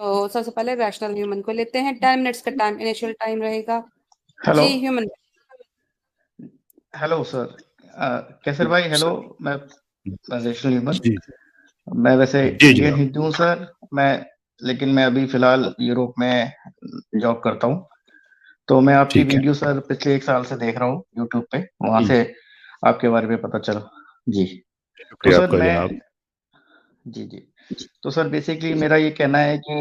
तो सबसे पहले रैशनल ह्यूमन को लेते हैं। 10 मिनट्स का टाइम इनिशियल टाइम रहेगा। हेलो। जी ह्यूमन। Hello sir. कैसर भाई, हेलो। सर मैं रैशनल ह्यूमन। जी मैं वैसे जी इंडियन जनाब। हिंदू हूँ सर। लेकिन मैं अभी फिलहाल यूरोप में जॉब करता हूँ। तो मैं आपकी ठीक है। वीडियो सर पिछले 1 साल से देख रहा हूँ यूट्यूब पे, वहां जी से आपके बारे में पता चला। जी। तो शुक्रिया सर आपका मैं जनाब। जी जी। तो सर बेसिकली मेरा ये कहना है कि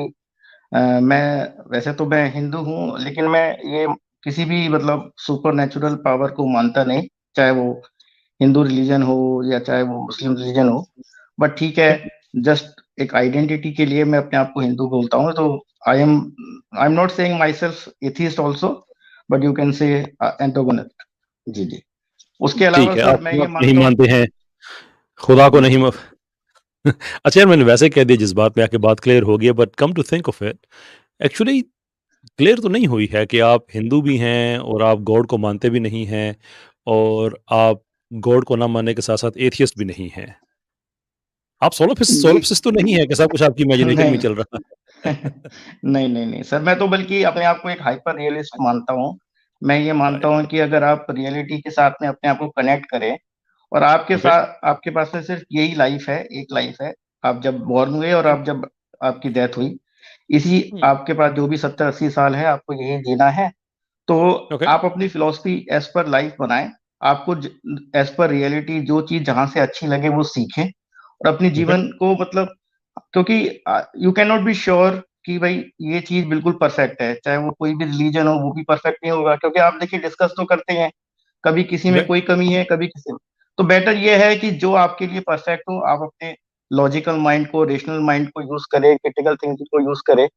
मैं वैसे तो मैं हिंदू हूँ, लेकिन मैं ये किसी भी मतलब सुपर नेचुरल पावर को मानता नहीं। चाहे वो हिंदू रिलीजन हो या चाहे वो मुस्लिम रिलीजन हो। बट ठीक है, जस्ट एक आइडेंटिटी के लिए मैं अपने आप को हिंदू बोलता हूँ। तो I am not saying myself atheist also, but you can say antagonist. जी जी। उसके अलावा ठीक है, सर आप मैं खुदा ये को नहीं मानता हूँ। मानते हैं, खुदा को जी नहीं जी। अच्छा यार, मैंने वैसे कह दिया जिस बात में आके बात क्लियर हो गई है, but come to think of it, actually clear तो नहीं हुई है कि आप हिंदू भी हैं और आप गॉड को मानते भी नहीं हैं, और आप गॉड को ना मानने के साथ-साथ एथियस्ट भी नहीं हैं। आप जी। सोलोप्सिस्ट तो नहीं है कि सब कुछ आपकी इमेजिनेशन में नहीं ही चल रहा नहीं नहीं नहीं सर, मैं तो बल्कि अपने आप को एक हाइपर रियलिस्ट मानता हूँ। मैं ये है? मानता हूँ कि अगर आप रियलिटी के साथ में अपने आप को कनेक्ट करें, और आपके ओके। साथ आपके पास में सिर्फ यही लाइफ है, एक लाइफ है। आप जब बॉर्न हुए और आप जब आपकी डेथ हुई, इसी हुँ, आपके पास जो भी 70-80 साल है, आपको यही जीना है। तो ओके। आप अपनी फिलॉसफी एज पर लाइफ बनाएं। आपको एज पर रियलिटी जो चीज जहां से अच्छी लगे वो सीखें, और अपने ओके। जीवन को मतलब, क्योंकि you can not be sure कि भाई ये चीज बिल्कुल परफेक्ट है। चाहे वो कोई भी रिलीजन हो, वो भी परफेक्ट नहीं होगा, क्योंकि आप देखिए डिस्कस तो करते हैं, कभी किसी में ओके। कोई कमी है, कभी किसी में। तो बेटर ये है कि जो आपके लिए परफेक्ट हो, आप अपने लॉजिकल माइंड को, रेशनल माइंड को यूज करें, क्रिटिकल थिंकिंग को यूज करें,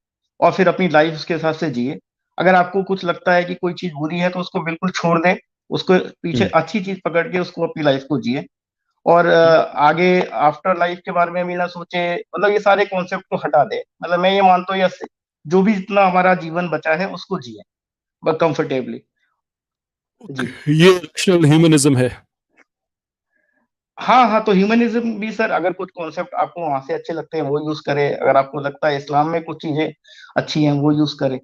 और फिर अपनी लाइफ उसके हिसाब से जिए। अगर आपको कुछ लगता है कि कोई चीज बुरी है, तो उसको बिल्कुल छोड़ दें। उसको पीछे हुँ, अच्छी चीज पकड़ के उसको अपनी लाइफ को जिए। और हुँ। आगे आफ्टर लाइफ के बारे में भी ना सोचे, मतलब ये सारे कॉन्सेप्ट को हटा दे। मतलब मैं ये मानता हूँ, यस, जो भी जितना हमारा जीवन बचा है उसको जिए, बस कंफर्टेबली। जी। ये रैशनल ह्यूमनिज़्म है। हाँ हाँ, तो ह्यूमनिज्म भी सर, अगर कुछ कॉन्सेप्ट आपको वहां से अच्छे लगते हैं वो यूज करें। अगर आपको लगता है इस्लाम में कुछ चीजें अच्छी हैं वो यूज करें।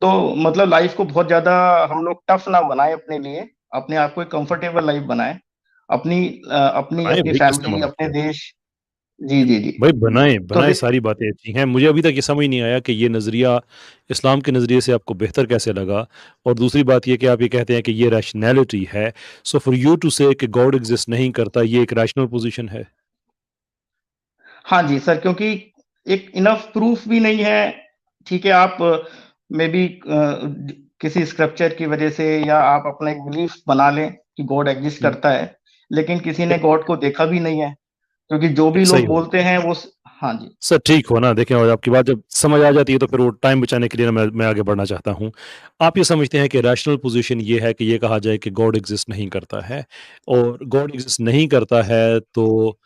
तो मतलब लाइफ को बहुत ज्यादा हम लोग टफ ना बनाए अपने लिए। अपने आप को एक कंफर्टेबल लाइफ बनाए। अपनी अपनी बनाएँ अपनी भाई, किसने फैमिली, मना अपने किया? देश। जी जी जी। भाई बनाएँ, तो बनाएँ, सारी बातें अच्छी हैं। मुझे अभी तक ये समझ नहीं आया कि ये नज़रिया इस्लाम के नज़रिए से आपको बेहतर कैसे लगा? और दूसरी बात ये कि आप ये कहते हैं कि ये रैशनैलिटी है। सो फॉर यू टू से कि गॉड एक्सिस्ट नहीं करता, ये एक रैशनल पोज़ीशन है? हाँ जी सर, क्योंकि एक इनफ प्रूफ भी नहीं है। ठीक है, आप मे बी किसी स्क्रिप्चर की वजह से, या आप अपना एक बिलीफ बना लें कि गॉड एग्जिस्ट हुँ, करता है, लेकिन किसी ने ठीक गॉड को देखा भी नहीं है। क्योंकि जो भी सही लोग हो। बोलते हैं वो हाँ जी। सर ठीक हो ना, देखें, और आपकी बात जब समझ आ जाती है तो फिर वो टाइम बचाने के लिए ना मैं आगे बढ़ना चाहता हूँ। आप ये समझते हैं कि रैशनल पोज़ीशन ये है कि ये कहा जाए कि गॉड एक्सिस्ट नहीं करता है, और गॉड एक्सिस्ट नहीं करता है तो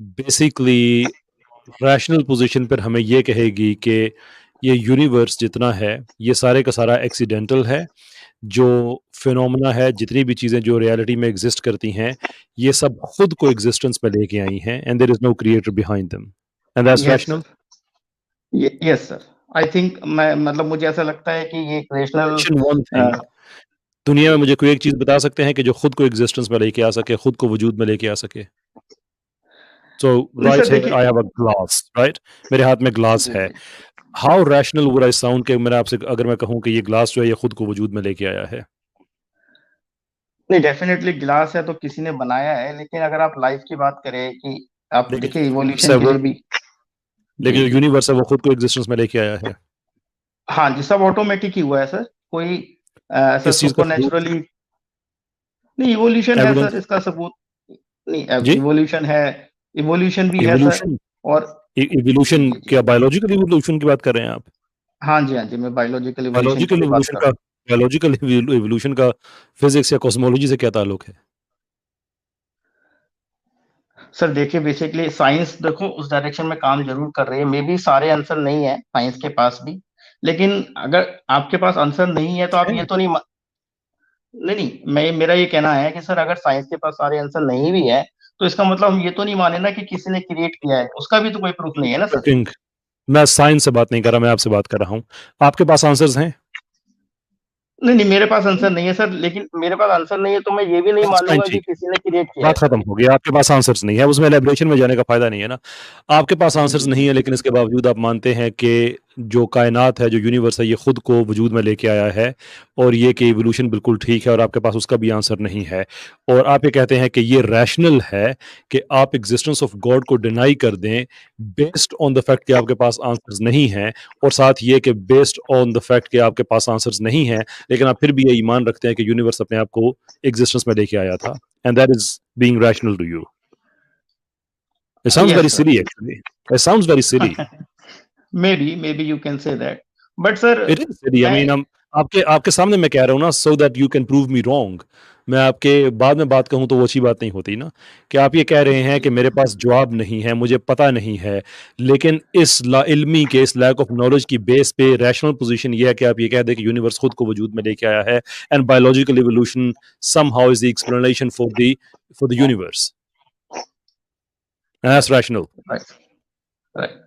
बेसिकली रैशनल पोज़ीशन फिर हमें ये कहेगी कि ये यूनिवर्स जितना है, ये सारे का सारा एक्सीडेंटल है। जो फिनोमेना है, जितनी भी चीज़ें जो रियलिटी में एग्ज़िस्ट करती हैं, ये सब खुद को एक्जिस्टेंस में लेके आई हैं, and there is no creator behind them, and that's yes rational. Sir. Yes sir. I think, मैं मतलब मुझे ऐसा लगता है कि ये एक रेशनल। मेंशन वन थिंग, दुनिया में मुझे कोई एक चीज़ बता सकते हैं कि जो खुद को एक्जिस्टेंस में लेके आ सके, खुद को वजूद में लेके आ सके? सो नहीं सर राइट हियर देखिए। I have a glass, right? मेरे हाथ में ग्लास जी है। जी। How rational would I sound कि मैंने आपसे अगर मैं कहूँ कि ये ग्लास जो है ये खुद को वजूद में लेके आया है? नहीं, डेफिनेटली गिलास है तो किसी ने बनाया है, लेकिन अगर आप लाइफ की बात करें कि आप लेकिन देखिए यूनिवर्स इवोल्यूशन है के वो लिए भी। जी लेकिन जो जी। यूनिवर्स है वो खुद को एक्जिस्टेंस में लेके आया है। हाँ जी, सब ऑटोमेटिक ही हुआ है सर। कोई ऐसा किस चीज़ का सुपर सबूत? नेचुरली। नहीं, इवोल्यूशन है सर, एविडेंस? इसका सबूत। नहीं, जी? इवोल्यूशन है। इवोल्यूशन भी है सर। इवोल्यूशन? और इवोल्यूशन जी जी। क्या बायोलॉजिकल इवोल्यूशन की बात कर रहे हैं आप? हाँ जी हाँ जी, मैं बायोलॉजिकल इवोल्यूशन की बात कर रहा हूँ। बायोलॉजिकल इवोल्यूशन का फिज़िक्स या कॉस्मोलॉजी से क्या ताल्लुक है? सर देखिए, बेसिकली साइंस देखो उस डायरेक्शन में काम जरूर कर रही है। मे बी सारे आंसर नहीं है साइंस के पास भी, लेकिन अगर आपके पास आंसर नहीं है तो आप है? ये तो नहीं नहीं नहीं, मैं मेरा ये कहना है कि सर अगर साइंस के पास सारे आंसर नहीं भी है, तो इसका मतलब हम ये तो नहीं माने ना कि किसी ने क्रिएट किया है। उसका भी तो कोई प्रूफ नहीं है ना सर। शॉकिंग, मैं साइंस से बात नहीं कर रहा, मैं आपसे बात कर रहा हूँ। आपके पास आंसर्स हैं? नहीं, नहीं, मेरे पास आंसर नहीं है सर, लेकिन मेरे पास आंसर नहीं है तो मैं ये भी नहीं दैट्स फाइन, मानूँगा कि ठीक। किसी ने क्रिएट किया है बात सर। खत्म हो गई, आपके पास आंसर्स नहीं है, उसमें एलैबोरेशन में जाने का फ़ायदा नहीं है ना। आपके पास आंसर्स जी, नहीं जी। है, लेकिन इसके बावजूद आप मानते हैं कि जो कायनात है, जो यूनिवर्स है, ये खुद को वजूद में लेके आया है और ये कि इवोल्यूशन बिल्कुल ठीक है और आपके पास उसका भी आंसर नहीं है। और आप ये कहते हैं कि ये रैशनल है कि आप एग्जिस्टेंस ऑफ गॉड को डिनाई कर दें बेस्ड ऑन द फैक्ट कि आपके पास आंसर्स नहीं हैं, और साथ ये कि बेस्ड ऑन द फैक्ट कि आपके पास आंसर्स नहीं हैं, लेकिन आप फिर भी ये ईमान रखते हैं कि यूनिवर्स अपने आप को एग्जिस्टेंस में लेके आया था। And that is being rational to you. It sounds very Yes, sir. silly, actually. It sounds very silly. Maybe you can say that. But sir, It is silly. I मैं mean, आपके आपके सामने मैं कह रहा हूँ ना, so that you can prove me wrong. मैं आपके बाद में बात कहूँ तो वो अच्छी बात नहीं होती ना, कि आप ये कह रहे हैं कि मेरे पास जवाब नहीं है, मुझे पता नहीं है, लेकिन इस लाइल्मी के, इस लैक ऑफ नॉलेज की बेस पे रैशनल पोजीशन ये है कि आप ये कह दें कि यूनिवर्स खुद को वजूद में लेके आया है and biological evolution somehow is the explanation for the universe. And that's rational. Right, right.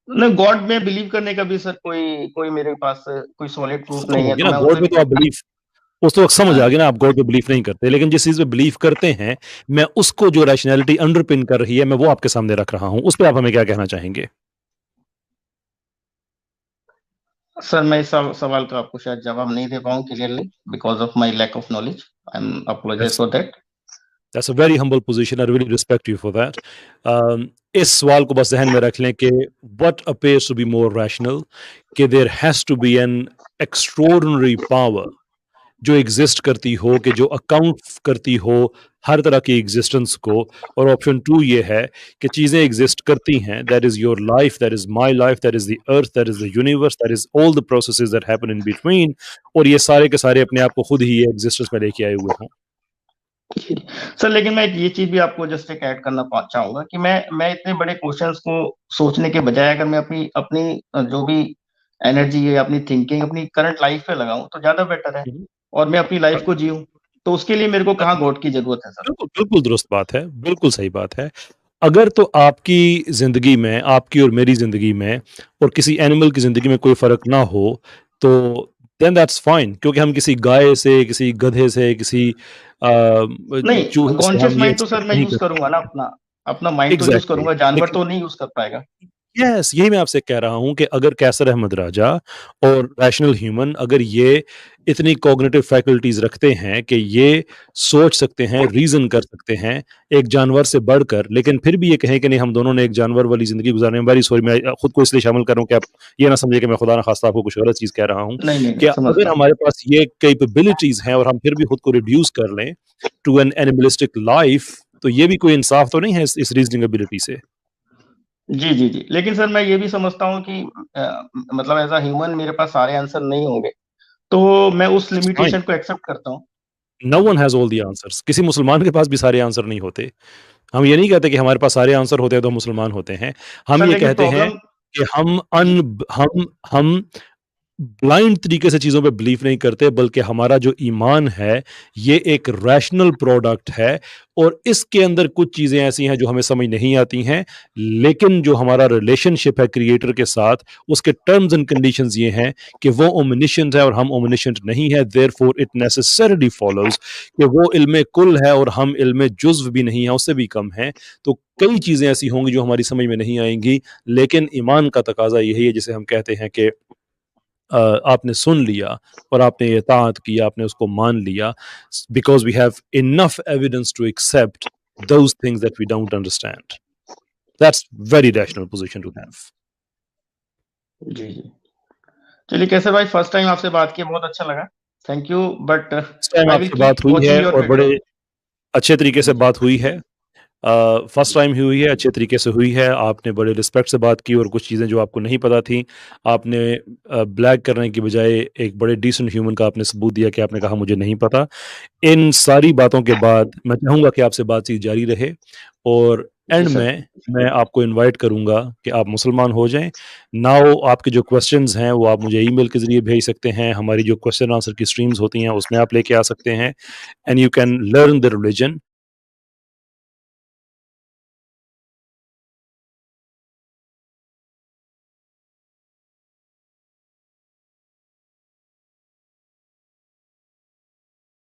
नहीं, गॉड में बिलीव करने का भी सर कोई कोई मेरे पास कोई सॉलिड प्रूफ खत्म नहीं हो है, गया तो ना, मैं गॉड उसे पे तो आप बिलीव उस तो वक्त समझ आ हाँ, गया ना, आप गॉड पे बिलीव नहीं करते, लेकिन जिस चीज पे बिलीव करते हैं, मैं उसको जो रैशनैलिटी अंडरपिन कर रही है, मैं वो आपके सामने रख रहा हूं। उस पे आप हमें क्या कहना चाहेंगे? सर मैं इस सवाल का आपको शायद जवाब नहीं दे पाऊँ clearly because of my lack of knowledge. I am apologise that's for that. That's a very humble position, I really respect you for that. इस सवाल को बस जहन में रख लें कि what appears to be more rational, कि there has to be an extraordinary power जो एग्जिस्ट करती हो, कि जो अकाउंट करती हो हर तरह की एग्जिस्टेंस को। और ऑप्शन 2 ये है कि चीज़ें एग्जिस्ट करती हैं, that is your life, that is my life, that is the earth, that is the universe, that is all the processes that happen in between, और ये सारे के सारे अपने आप को खुद ही ये एग्जिस्टेंस में लेके आए हुए हों। सर लेकिन मैं ये चीज भी आपको जस्ट एक ऐड करना चाहूंगा कि मैं इतने बड़े क्वेश्चंस को सोचने के बजाय अगर मैं अपनी अपनी जो भी एनर्जी है, अपनी थिंकिंग अपनी करंट लाइफ पे लगाऊं तो ज्यादा बेटर है, हुँ, और मैं अपनी लाइफ को जीऊं, तो उसके लिए मेरे को कहाँ गॉड की जरूरत है सर। बिल्कुल, बिल्कुल दुरुस्त बात है, बिल्कुल सही बात है। अगर तो आपकी ज़िंदगी में, आपकी और मेरी ज़िंदगी में और किसी एनिमल की ज़िंदगी में कोई फ़र्क ना हो, तो देन दैट्स फाइन, क्योंकि हम किसी गाय से, किसी गधे से, किसी नहीं, चूहे से कॉन्शियस हम ये माइंड तो सर एक्सपेक्ट मैं नहीं यूज कर करूंगा ना, अपना अपना माइंड तो यूज एग्ज़ैक्टली, करूंगा, जानवर लेकिन तो नहीं यूज कर पाएगा। यस, यही मैं आपसे कह रहा हूँ कि अगर कैसर अहमद राजा और रैशनल ह्यूमन अगर ये इतनी कॉग्निटिव फैकल्टीज रखते हैं कि ये सोच सकते हैं, रीजन कर सकते हैं एक जानवर से बढ़कर, लेकिन फिर भी ये कहें कि नहीं हम दोनों ने एक जानवर वाली जिंदगी गुजारनी है, वेरी सॉरी, मैं खुद को इसलिए शामिल कर रहा हूं कि आप ये ना समझे कि मैं खुदा ना खास्ता आपको कुछ गलत चीज कह रहा हूं, नहीं, नहीं, कि नहीं, समझ अगर रहा हूँ। हमारे पास ये कैपेबिलिटीज हैं और हम फिर भी खुद को रिड्यूस कर लें टू एन एनिमलिस्टिक लाइफ, तो ये भी कोई इंसाफ तो नहीं है इस रीजनिंग एबिलिटी से। जी, जी, जी। लेकिन सर मैं ये भी समझता हूँ कि मतलब एज़ अ ह्यूमन मेरे पास सारे आंसर नहीं होंगे, तो मैं उस फाइन, लिमिटेशन को एक्सेप्ट करता हूँ। No one has all the answers, किसी मुसलमान के पास भी सारे आंसर नहीं होते। हम ये नहीं कहते कि हमारे पास सारे आंसर होते हैं तो हम मुसलमान होते हैं। हम सर ये लेकिन कहते हैं प्रॉब्लम कि जी, हम ब्लाइंड तरीके से चीज़ों पे बिलीव नहीं करते, बल्कि हमारा जो ईमान है, ये एक रैशनल प्रोडक्ट है, और इसके अंदर कुछ चीज़ें ऐसी हैं जो हमें समझ नहीं आती हैं, लेकिन जो हमारा रिलेशनशिप है क्रिएटर के साथ, उसके टर्म्स एंड कंडीशंस ये हैं कि वो ओमनिशेंट है और हम ओमनिशेंट नहीं है, देयरफॉर इट नेसेसरीली फॉलोज़ कि वो इल्म कुल है और हम इल्म जुज़्व भी नहीं है, उससे भी कम हैं। तो कई चीज़ें ऐसी होंगी जो हमारी समझ में नहीं आएँगी, लेकिन ईमान का तकाज़ा यही है, जिसे हम कहते हैं कि आपने सुन लिया और आपने इताअत किया, आपने उसको मान लिया, because we have enough evidence to accept those things that we don't understand. That's very rational position to have. जी, जी। चलिए कैसर भाई, फर्स्ट टाइम आपसे बात किया, बहुत अच्छा लगा। थैंक यू, बट इस टाइम आई विल आपसे कीप बात हुई वॉचिंग है योर और वीडियो। बड़े अच्छे तरीके से जी, बात हुई है। फर्स्ट टाइम ही हुई है, अच्छे तरीके से हुई है, आपने बड़े रिस्पेक्ट से बात की और कुछ चीज़ें जो आपको नहीं पता थी, आपने ब्लैक करने की बजाय एक बड़े डिसेंट ह्यूमन का आपने सबूत दिया कि आपने कहा मुझे नहीं पता। इन सारी बातों के बाद मैं चाहूँगा कि आपसे बातचीत जारी रहे, और जी एंड सर। में मैं आपको इनवाइट करूँगा कि आप मुसलमान हो जाएँ। नाउ आपके जो क्वेश्चंस हैं वो आप मुझे ईमेल के ज़रिए भेज सकते हैं, हमारी जो क्वेश्चन आंसर की स्ट्रीम्स होती हैं उसमें आप लेके आ सकते हैं, and you can learn the religion